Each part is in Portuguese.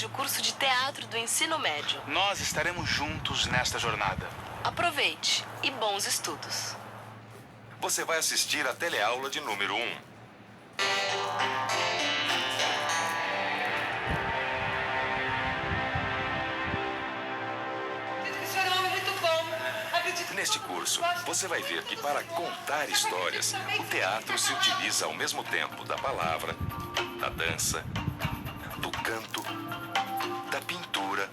hoje o curso de teatro do ensino médio. Nós estaremos juntos nesta jornada. Aproveite e bons estudos. Você vai assistir a teleaula de número 1. Neste curso, você vai ver que para contar histórias, o teatro se utiliza ao mesmo tempo da palavra, da dança, do canto, da pintura,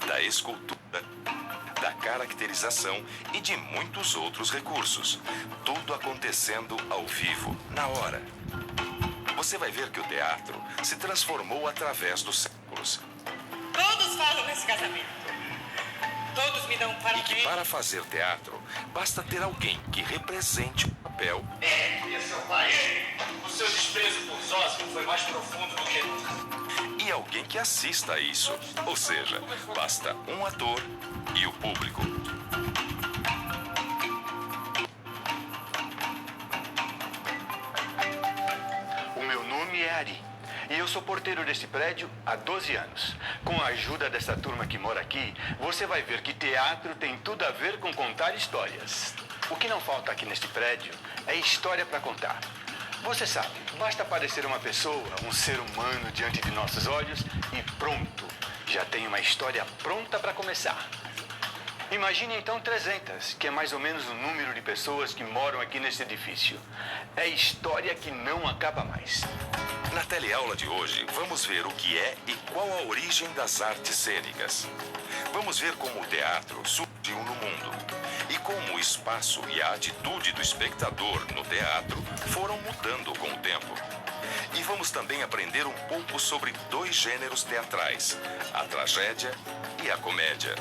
da escultura, da caracterização e de muitos outros recursos. Tudo acontecendo ao vivo, na hora. Você vai ver que o teatro se transformou através dos séculos. Todos falam nesse casamento. Todos me dão parabéns. E que para fazer teatro, basta ter alguém que represente o papel. Seu pai, o seu desprezo por Zósimo foi mais profundo do que nunca. E alguém que assista a isso. Ou seja, basta um ator e o público. O meu nome é Ari. E eu sou porteiro deste prédio há 12 anos. Com a ajuda dessa turma que mora aqui, você vai ver que teatro tem tudo a ver com contar histórias. O que não falta aqui neste prédio é história para contar. Você sabe, basta aparecer uma pessoa, um ser humano diante de nossos olhos e pronto, já tem uma história pronta para começar. Imagine então 300, que é mais ou menos o número de pessoas que moram aqui nesse edifício. É história que não acaba mais. Na teleaula de hoje, vamos ver o que é e qual a origem das artes cênicas. Vamos ver como o teatro surgiu no mundo e como o espaço e a atitude do espectador no teatro foram mudando com o tempo. E vamos também aprender um pouco sobre dois gêneros teatrais, a tragédia e a comédia.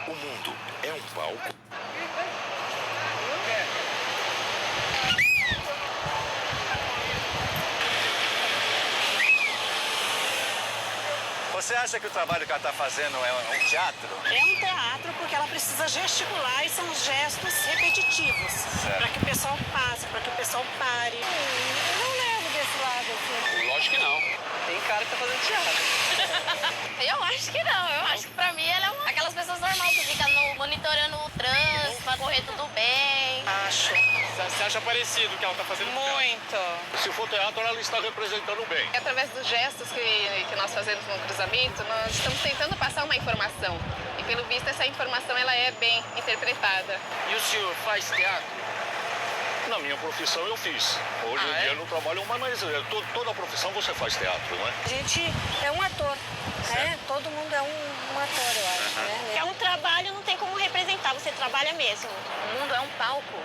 O mundo é um palco. Você acha que o trabalho que ela está fazendo é um teatro? É um teatro porque ela precisa gesticular e são gestos repetitivos. Para que o pessoal passe, para que o pessoal pare. Eu não levo desse lado assim. Lógico que não. Tem cara que tá fazendo teatro. Eu acho que não. Eu acho que pra mim ela é aquelas pessoas normais que ficam monitorando o trânsito, pra correr tudo bem. Acho. Você acha parecido que ela tá fazendo? Muito. Se for teatro, ela está representando bem. Através dos gestos que nós fazemos no cruzamento, nós estamos tentando passar uma informação. E, pelo visto, essa informação ela é bem interpretada. E o senhor faz teatro? Na minha profissão eu fiz. Hoje em dia eu não trabalho mais, mas toda profissão você faz teatro, não é? A gente é um ator, né? Todo mundo é um ator, eu acho, né? É um trabalho, não tem como representar, você trabalha mesmo. O mundo é um palco.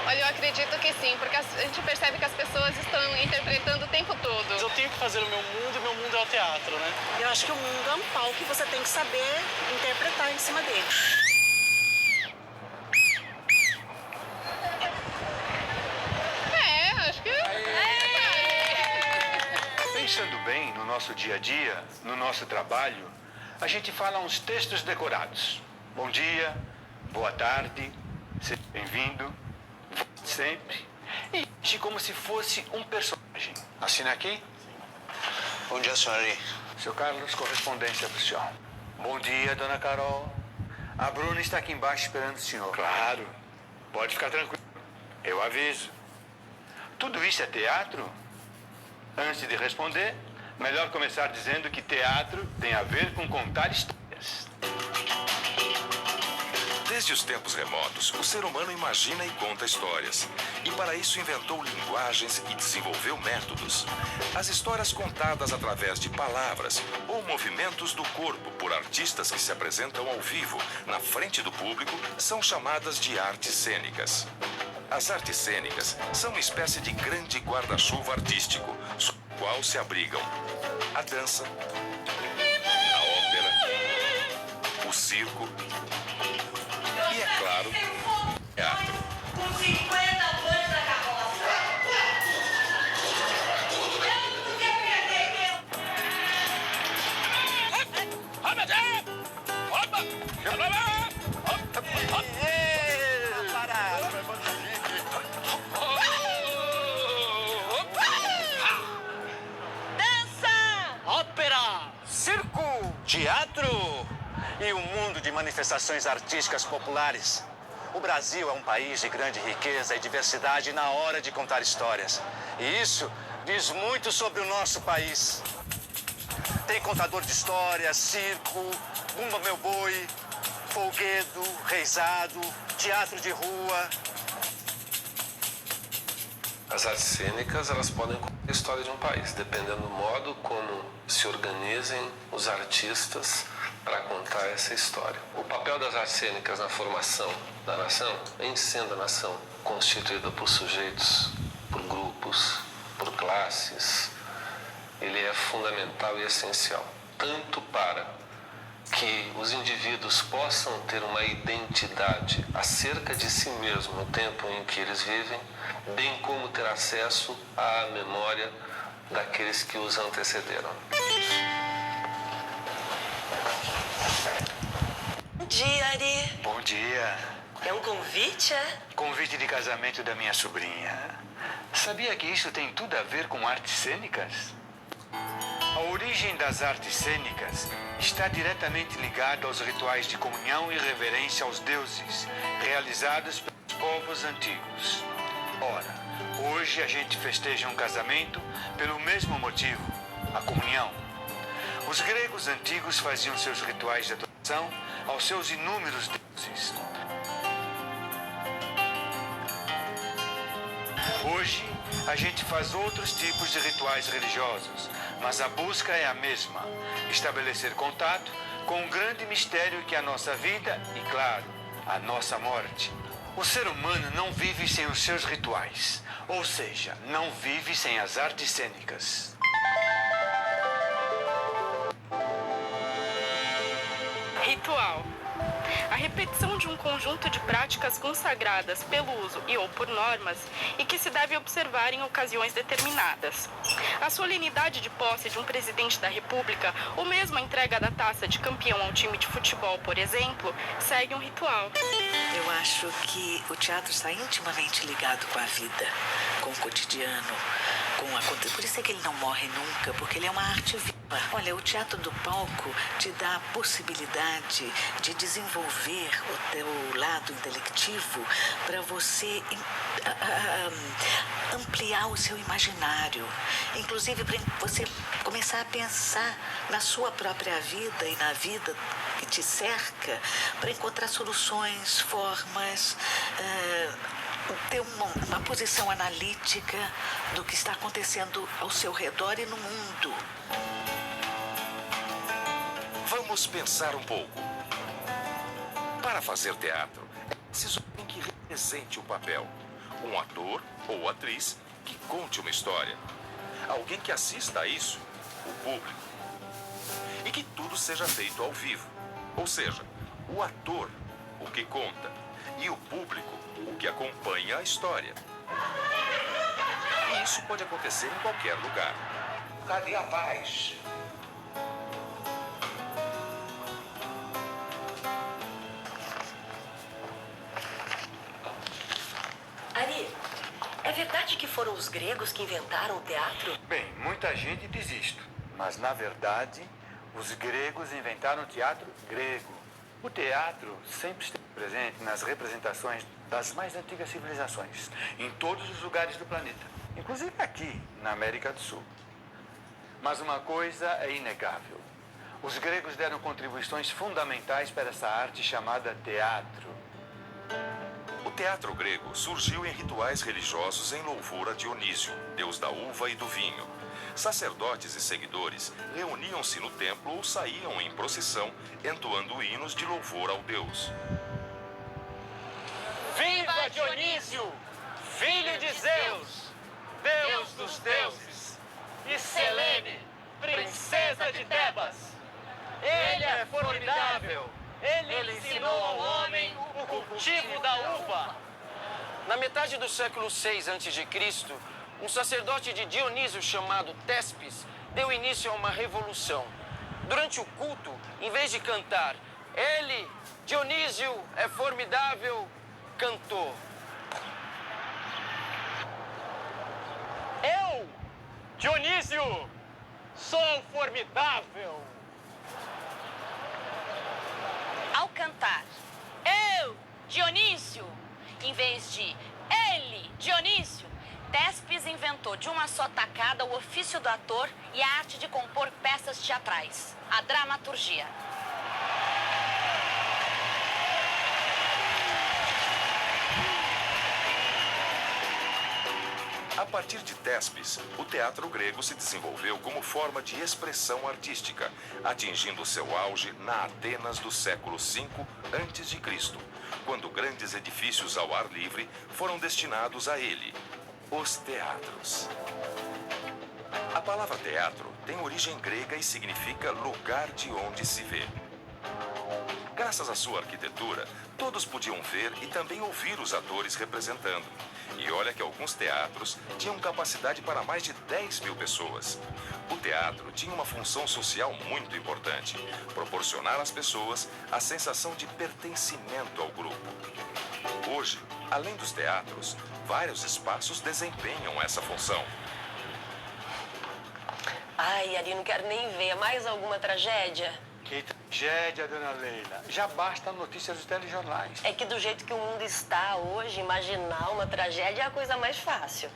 Olha, eu acredito que sim, porque a gente percebe que as pessoas estão interpretando o tempo todo. Eu tenho que fazer o meu mundo e meu mundo é o teatro, né? Eu acho que o mundo é um palco e você tem que saber interpretar em cima dele. Acho que Pensando bem no nosso dia a dia, no nosso trabalho, a gente fala uns textos decorados. Bom dia, boa tarde, seja bem-vindo, volte sempre. E age como se fosse um personagem. Assina aqui? Bom dia, senhora. Seu Carlos, correspondência para o senhor. Bom dia, dona Carol. A Bruna está aqui embaixo esperando o senhor. Claro, pode ficar tranquilo. Eu aviso. Tudo isso é teatro? Antes de responder, melhor começar dizendo que teatro tem a ver com contar histórias. Desde os tempos remotos, o ser humano imagina e conta histórias. E para isso inventou linguagens e desenvolveu métodos. As histórias contadas através de palavras ou movimentos do corpo por artistas que se apresentam ao vivo, na frente do público, são chamadas de artes cênicas. As artes cênicas são uma espécie de grande guarda-chuva artístico, sob o qual se abrigam a dança, a ópera, o circo e, é claro, o teatro. Com 50 anos na carroça. Eu não quero perder tempo. Parado. Teatro e o mundo de manifestações artísticas populares. O Brasil é um país de grande riqueza e diversidade na hora de contar histórias. E isso diz muito sobre o nosso país. Tem contador de histórias, circo, Bumba Meu Boi, folguedo, reizado, teatro de rua. As artes cênicas, elas podem contar a história de um país, dependendo do modo como se organizem os artistas para contar essa história. O papel das artes cênicas na formação da nação, em sendo a nação constituída por sujeitos, por grupos, por classes, ele é fundamental e essencial, tanto para que os indivíduos possam ter uma identidade acerca de si mesmo no tempo em que eles vivem, bem como ter acesso à memória daqueles que os antecederam. Bom dia, Ari. Bom dia. É um convite, é? Convite de casamento da minha sobrinha. Sabia que isso tem tudo a ver com artes cênicas? A origem das artes cênicas está diretamente ligada aos rituais de comunhão e reverência aos deuses, realizados pelos povos antigos. Ora, hoje a gente festeja um casamento pelo mesmo motivo, a comunhão. Os gregos antigos faziam seus rituais de adoração aos seus inúmeros deuses. Hoje, a gente faz outros tipos de rituais religiosos, mas a busca é a mesma: estabelecer contato com um grande mistério que é a nossa vida e, claro, a nossa morte. O ser humano não vive sem os seus rituais, ou seja, não vive sem as artes cênicas. Ritual. A repetição de um conjunto de práticas consagradas pelo uso e ou por normas e que se deve observar em ocasiões determinadas. A solenidade de posse de um presidente da República, ou mesmo a entrega da taça de campeão ao time de futebol, por exemplo, segue um ritual. Eu acho que o teatro está intimamente ligado com a vida, com o cotidiano, com a... Por isso é que ele não morre nunca, porque ele é uma arte viva. Olha, o teatro do palco te dá a possibilidade de desenvolver o teu lado intelectivo para você ampliar o seu imaginário. Inclusive para você começar a pensar na sua própria vida e na vida que te cerca, para encontrar soluções, formas, ter uma posição analítica do que está acontecendo ao seu redor e no mundo. Vamos pensar um pouco. Para fazer teatro, é preciso alguém que represente o papel. Um ator ou atriz que conte uma história. Alguém que assista a isso, o público. E que tudo seja feito ao vivo. Ou seja, o ator, o que conta, e o público, o que acompanha a história. E isso pode acontecer em qualquer lugar. Cadê a paz? Ari, é verdade que foram os gregos que inventaram o teatro? Bem, muita gente diz isto, mas na verdade, os gregos inventaram o teatro grego. O teatro sempre esteve presente nas representações das mais antigas civilizações, em todos os lugares do planeta, inclusive aqui, na América do Sul. Mas uma coisa é inegável: os gregos deram contribuições fundamentais para essa arte chamada teatro. O teatro grego surgiu em rituais religiosos em louvor a Dionísio, deus da uva e do vinho. Sacerdotes e seguidores reuniam-se no templo ou saíam em procissão, entoando hinos de louvor ao deus. Viva Dionísio, filho de Zeus, deus dos deuses, e Selene, princesa de Tebas. Ele é formidável. Ele ensinou ao homem o cultivo da uva. Na metade do século VI a.C., um sacerdote de Dionísio chamado Tespes deu início a uma revolução. Durante o culto, em vez de cantar "Ele, Dionísio, é formidável", cantou: Eu, Dionísio, sou formidável. cantar eu, Dionísio, em vez de ele, Dionísio, Tespes inventou de uma só tacada o ofício do ator e a arte de compor peças teatrais, a dramaturgia. A partir de Tespes, o teatro grego se desenvolveu como forma de expressão artística, atingindo seu auge na Atenas do século V a.C., quando grandes edifícios ao ar livre foram destinados a ele, os teatros. A palavra teatro tem origem grega e significa lugar de onde se vê. Graças à sua arquitetura, todos podiam ver e também ouvir os atores representando. E olha que alguns teatros tinham capacidade para mais de 10 mil pessoas. O teatro tinha uma função social muito importante: proporcionar às pessoas a sensação de pertencimento ao grupo. Hoje, além dos teatros, vários espaços desempenham essa função. Ai, Ari, não quero nem ver. Mais alguma tragédia? Que tragédia, dona Leila. Já basta a notícia dos telejornais. É que do jeito que o mundo está hoje, imaginar uma tragédia é a coisa mais fácil.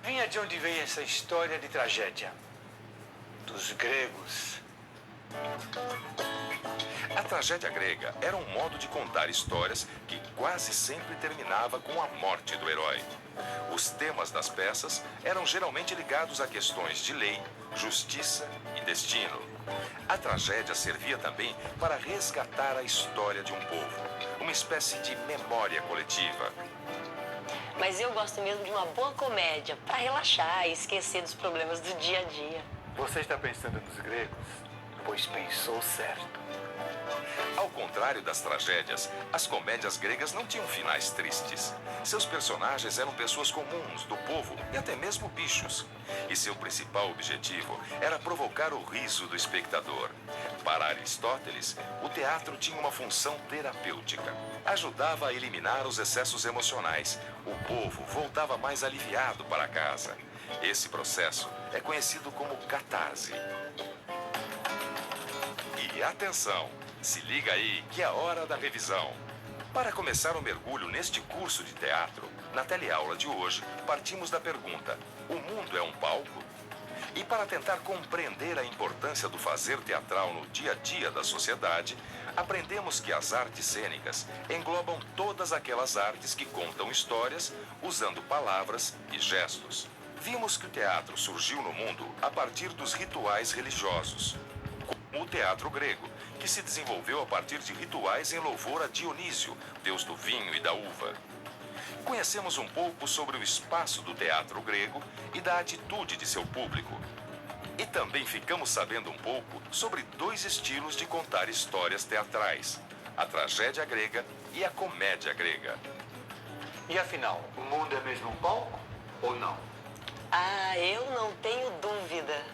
Vinha de onde veio essa história de tragédia? Dos gregos. A tragédia grega era um modo de contar histórias que quase sempre terminava com a morte do herói. Os temas das peças eram geralmente ligados a questões de lei, justiça e destino. A tragédia servia também para resgatar a história de um povo, uma espécie de memória coletiva. Mas eu gosto mesmo de uma boa comédia, para relaxar e esquecer dos problemas do dia a dia. Você está pensando nos gregos? Pois pensou certo. Ao contrário das tragédias, as comédias gregas não tinham finais tristes. Seus personagens eram pessoas comuns, do povo e até mesmo bichos. E seu principal objetivo era provocar o riso do espectador. Para Aristóteles, o teatro tinha uma função terapêutica. Ajudava a eliminar os excessos emocionais. O povo voltava mais aliviado para casa. Esse processo é conhecido como catarse. E atenção! Se liga aí que é hora da revisão. Para começar o mergulho neste curso de teatro, na teleaula de hoje, partimos da pergunta: o mundo é um palco? E para tentar compreender a importância do fazer teatral no dia a dia da sociedade, aprendemos que as artes cênicas englobam todas aquelas artes que contam histórias usando palavras e gestos. Vimos que o teatro surgiu no mundo a partir dos rituais religiosos, como o teatro grego, que se desenvolveu a partir de rituais em louvor a Dionísio, deus do vinho e da uva. Conhecemos um pouco sobre o espaço do teatro grego e da atitude de seu público. E também ficamos sabendo um pouco sobre dois estilos de contar histórias teatrais: a tragédia grega e a comédia grega. E afinal, o mundo é mesmo um palco ou não? Ah, eu não tenho dúvida.